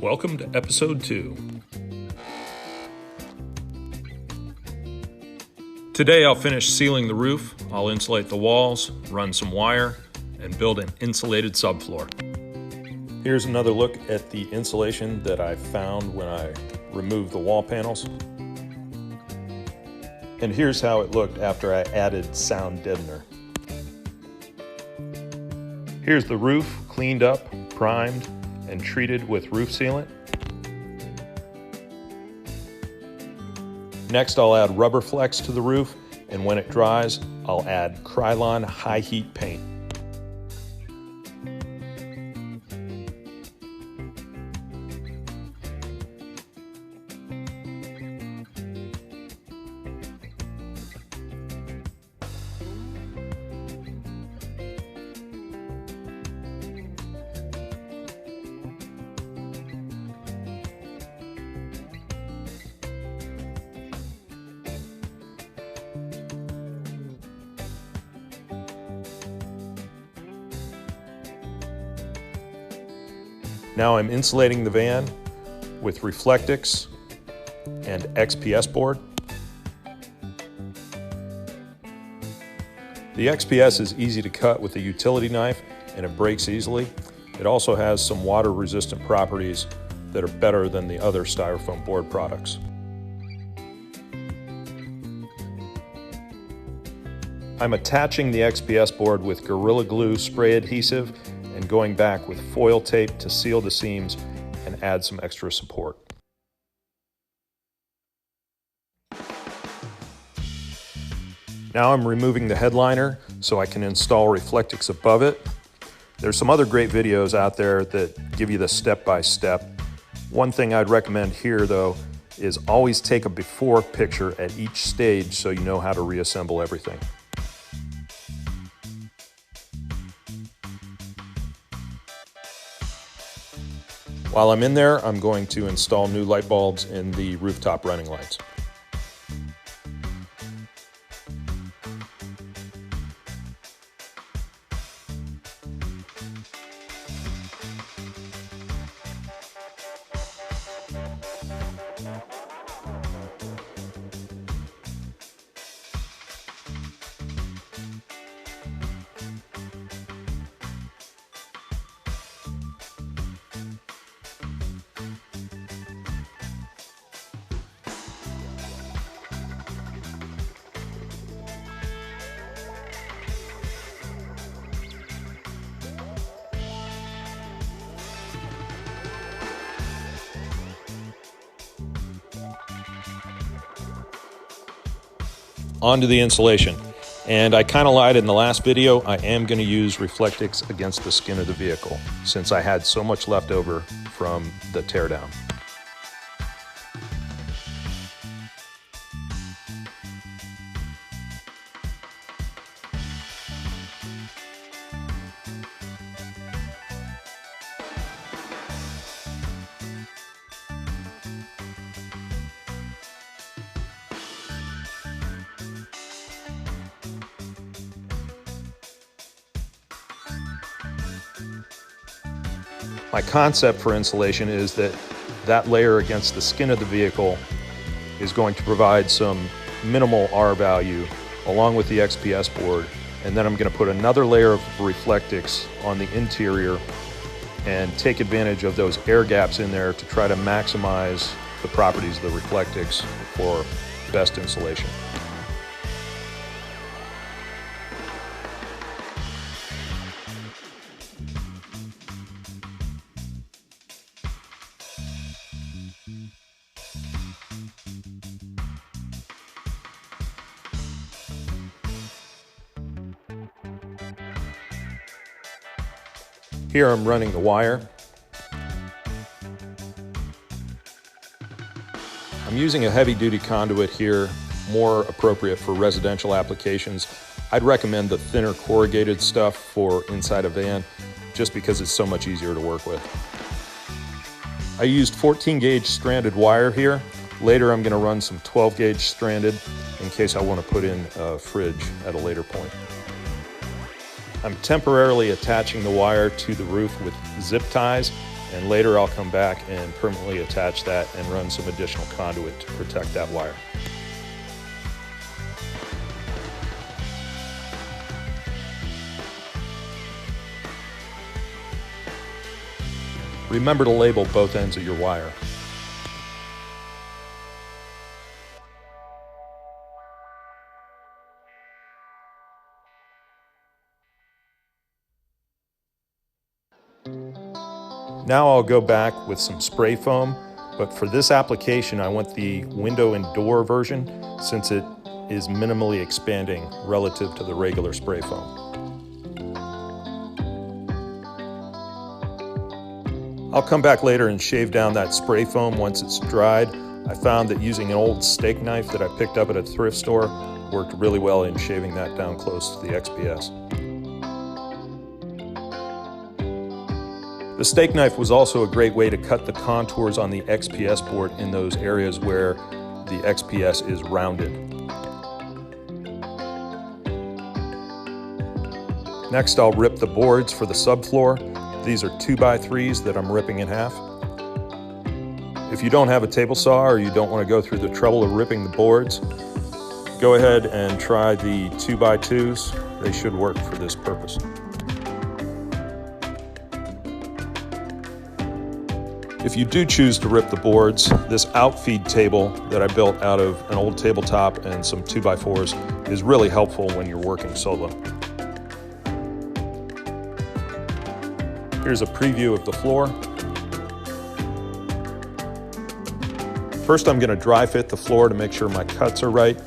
Welcome to episode 2. Today I'll finish sealing the roof, I'll insulate the walls, run some wire, and build an insulated subfloor. Here's another look at the insulation that I found when I removed the wall panels. And here's how it looked after I added sound deadener. Here's the roof cleaned up, primed, and treated with roof sealant. Next, I'll add rubber flex to the roof, and when it dries, I'll add Krylon high heat paint. Now I'm insulating the van with Reflectix and XPS board. The XPS is easy to cut with a utility knife and it breaks easily. It also has some water resistant properties that are better than the other styrofoam board products. I'm attaching the XPS board with Gorilla Glue spray adhesive and going back with foil tape to seal the seams and add some extra support. Now I'm removing the headliner so I can install Reflectix above it. There's some other great videos out there that give you the step-by-step. One thing I'd recommend here though is always take a before picture at each stage so you know how to reassemble everything. While I'm in there, I'm going to install new light bulbs in the rooftop running lights. Onto the insulation. And I kind of lied in the last video. I am going to use Reflectix against the skin of the vehicle since I had so much left over from the teardown. My concept for insulation is that layer against the skin of the vehicle is going to provide some minimal R value along with the XPS board, and then I'm going to put another layer of Reflectix on the interior and take advantage of those air gaps in there to try to maximize the properties of the Reflectix for best insulation. Here I'm running the wire. I'm using a heavy-duty conduit here, more appropriate for residential applications. I'd recommend the thinner corrugated stuff for inside a van, just because it's so much easier to work with. I used 14 gauge stranded wire here. Later I'm going to run some 12 gauge stranded in case I want to put in a fridge at a later point. I'm temporarily attaching the wire to the roof with zip ties And later I'll come back and permanently attach that and run some additional conduit to protect that wire. Remember to label both ends of your wire. Now I'll go back with some spray foam, but for this application I want the window and door version since it is minimally expanding relative to the regular spray foam. I'll come back later and shave down that spray foam once it's dried. I found that using an old steak knife that I picked up at a thrift store worked really well in shaving that down close to the XPS. The steak knife was also a great way to cut the contours on the XPS board in those areas where the XPS is rounded. Next, I'll rip the boards for the subfloor. These are 2x3s that I'm ripping in half. If you don't have a table saw or you don't want to go through the trouble of ripping the boards, go ahead and try the 2x2s. They should work for this purpose. If you do choose to rip the boards, this outfeed table that I built out of an old tabletop and some 2x4s is really helpful when you're working solo. Here's a preview of the floor. First I'm going to dry fit the floor to make sure my cuts are right.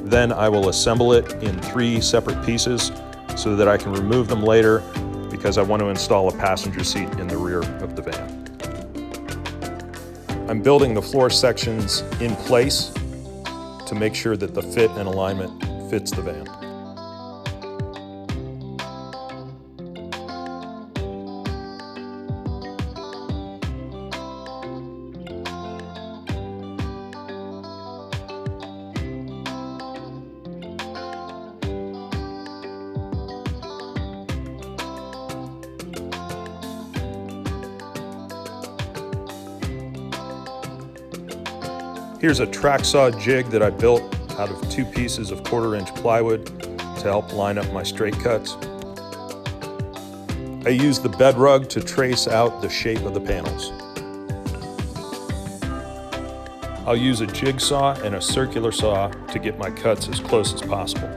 Then I will assemble it in 3 separate pieces so that I can remove them later because I want to install a passenger seat in the rear of the van. I'm building the floor sections in place to make sure that the fit and alignment fits the van. Here's a track saw jig that I built out of 2 pieces of 1/4-inch plywood to help line up my straight cuts. I used the bed rug to trace out the shape of the panels. I'll use a jigsaw and a circular saw to get my cuts as close as possible.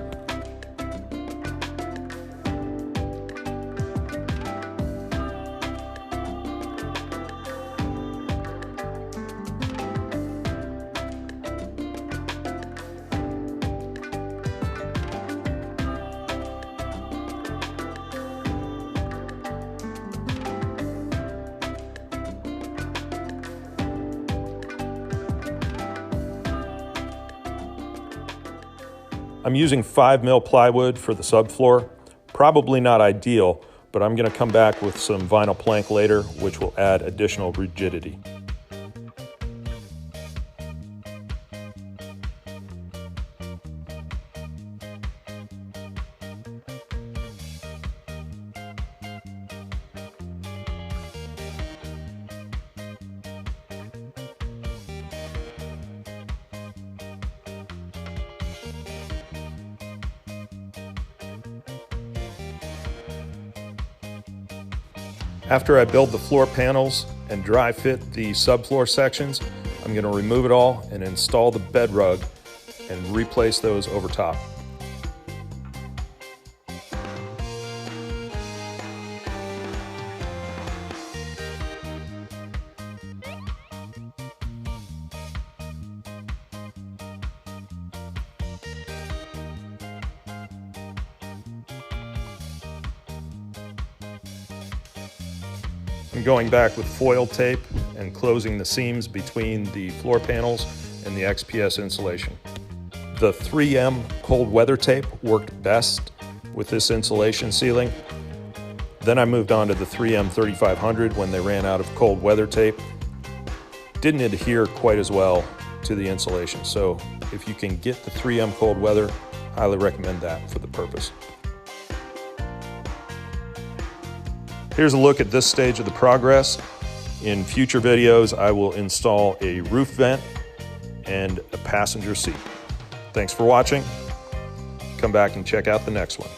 I'm using 5mm plywood for the subfloor. Probably not ideal, but I'm going to come back with some vinyl plank later, which will add additional rigidity. After I build the floor panels and dry fit the subfloor sections, I'm going to remove it all and install the bed rug and replace those over top. I'm going back with foil tape and closing the seams between the floor panels and the XPS insulation. The 3M cold weather tape worked best with this insulation sealing. Then I moved on to the 3M 3500 when they ran out of cold weather tape. Didn't adhere quite as well to the insulation, so if you can get the 3M cold weather, highly recommend that for the purpose. Here's a look at this stage of the progress. In future videos, I will install a roof vent and a passenger seat. Thanks for watching. Come back and check out the next one.